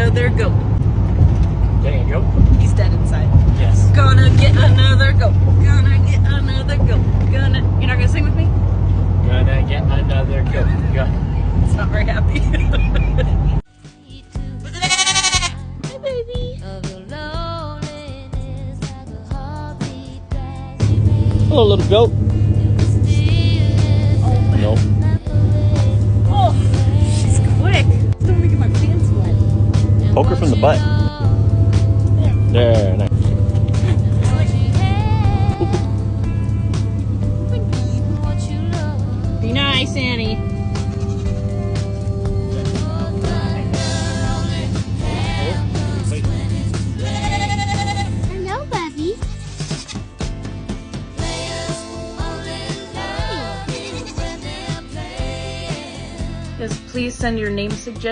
another goat. Getting a goat? He's dead inside. Yes. Gonna get another goat. Gonna get another goat. You're not gonna sing with me? Gonna get another goat. Go. It's not very happy. Hi, baby. Hello, little goat. Nope. Oh, she's quick. Don't want to get my pants wet. Poke her from the butt. There, nice. Be nice, Annie. Hello, Bubby. Yes, please send your name suggestions.